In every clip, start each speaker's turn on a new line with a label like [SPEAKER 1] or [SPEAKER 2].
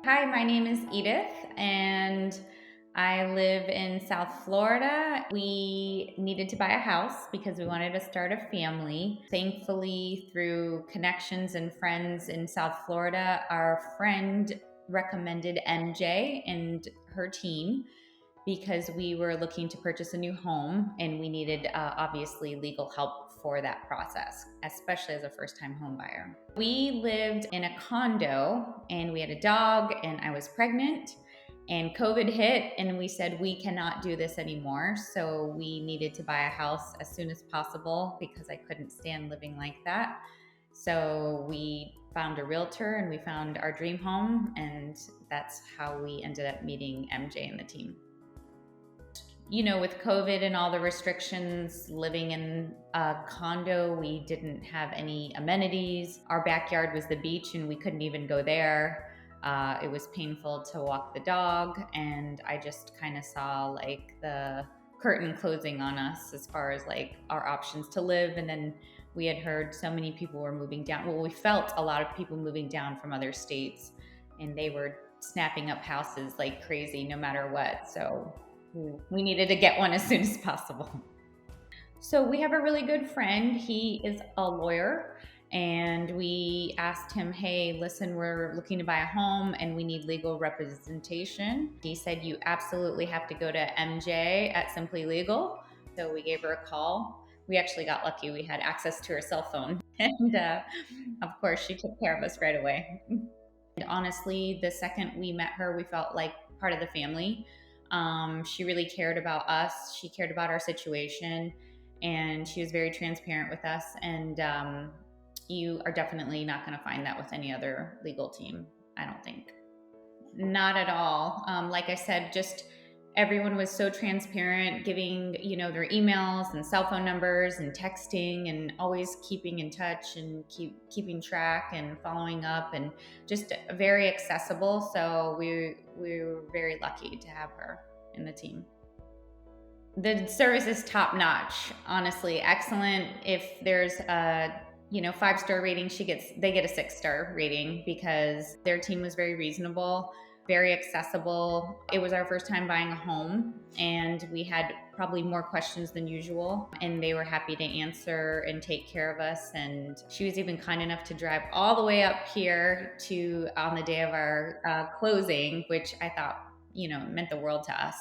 [SPEAKER 1] Hi, my name is Edith, and I live in South Florida. We needed to buy a house because we wanted to start a family. Thankfully, through connections and friends in South Florida, our friend recommended MJ and her team because we were looking to purchase a new home and we needed obviously legal help for that process, especially as a first-time home buyer. We lived in a condo and we had a dog and I was pregnant and COVID hit and we said we cannot do this anymore. So we needed to buy a house as soon as possible because I couldn't stand living like that. So we found a realtor and we found our dream home, and that's how we ended up meeting MJ and the team. With COVID and all the restrictions, living in a condo, we didn't have any amenities. Our backyard was the beach and we couldn't even go there. It was painful to walk the dog, and I just kind of saw like the curtain closing on us as far as like our options to live. And then we had heard so many people were moving down. Well, we felt a lot of people moving down from other states, and they were snapping up houses like crazy no matter what. So we needed to get one as soon as possible. So we have a really good friend. He is a lawyer, and we asked him, hey, listen, we're looking to buy a home and we need legal representation. He said, you absolutely have to go to MJ at SimplyLegal. So we gave her a call. We actually got lucky. We had access to her cell phone. And of course, she took care of us right away. And honestly, the second we met her, we felt like part of the family. She really cared about us. She cared about our situation, and she was very transparent with us. And you are definitely not going to find that with any other legal team, I don't think. Not at all. Like I said, just everyone was so transparent, giving their emails and cell phone numbers and texting, and always keeping in touch and keeping track and following up, and just very accessible. So we were very lucky to have her in the team. The service is top notch, honestly, excellent. If there's a 5-star rating, they get a 6-star rating because their team was very reasonable, very accessible. It was our first time buying a home, and we had probably more questions than usual, and they were happy to answer and take care of us. And she was even kind enough to drive all the way up here on the day of our closing, which I thought meant the world to us.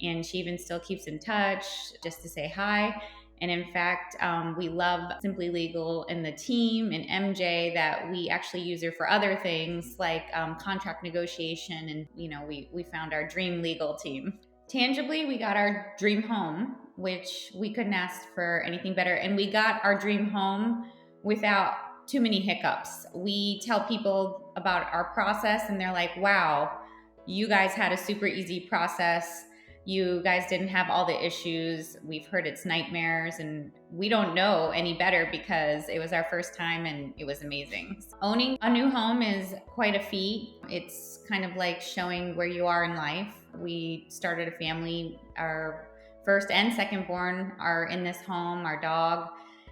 [SPEAKER 1] And she even still keeps in touch just to say hi. And in fact, we love SimplyLegal and the team and MJ, that we actually use her for other things like contract negotiation. And, we found our dream legal team. Tangibly, we got our dream home, which we couldn't ask for anything better. And we got our dream home without too many hiccups. We tell people about our process and they're like, wow, you guys had a super easy process. You guys didn't have all the issues. We've heard it's nightmares, and we don't know any better because it was our first time and it was amazing. Owning a new home is quite a feat. It's kind of like showing where you are in life. We started a family. Our first and second born are in this home, our dog.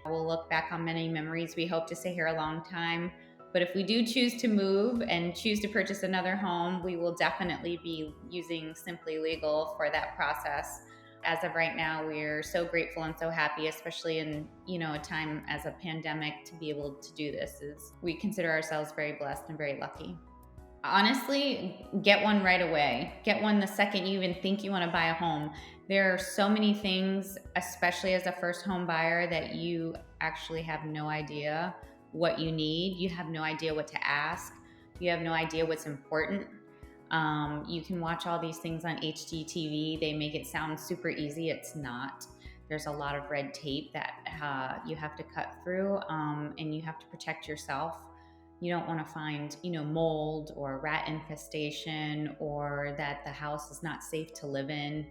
[SPEAKER 1] We'll look back on many memories. We hope to stay here a long time. But if we do choose to move and choose to purchase another home, we will definitely be using SimplyLegal for that process. As of right now, we're so grateful and so happy, especially in a time as a pandemic, to be able to do this. We consider ourselves very blessed and very lucky. Honestly, get one right away. Get one the second you even think you want to buy a home. There are so many things, especially as a first home buyer, that you actually have no idea what you need. You have no idea what to ask. You have no idea what's important. You can watch all these things on HGTV. They make it sound super easy. It's not. There's a lot of red tape that you have to cut through, and you have to protect yourself. You don't want to find, mold or rat infestation, or that the house is not safe to live in,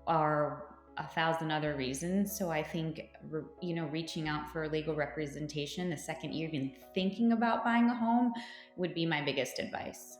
[SPEAKER 1] or 1,000 other reasons. So I think, reaching out for legal representation the second you're even thinking about buying a home would be my biggest advice.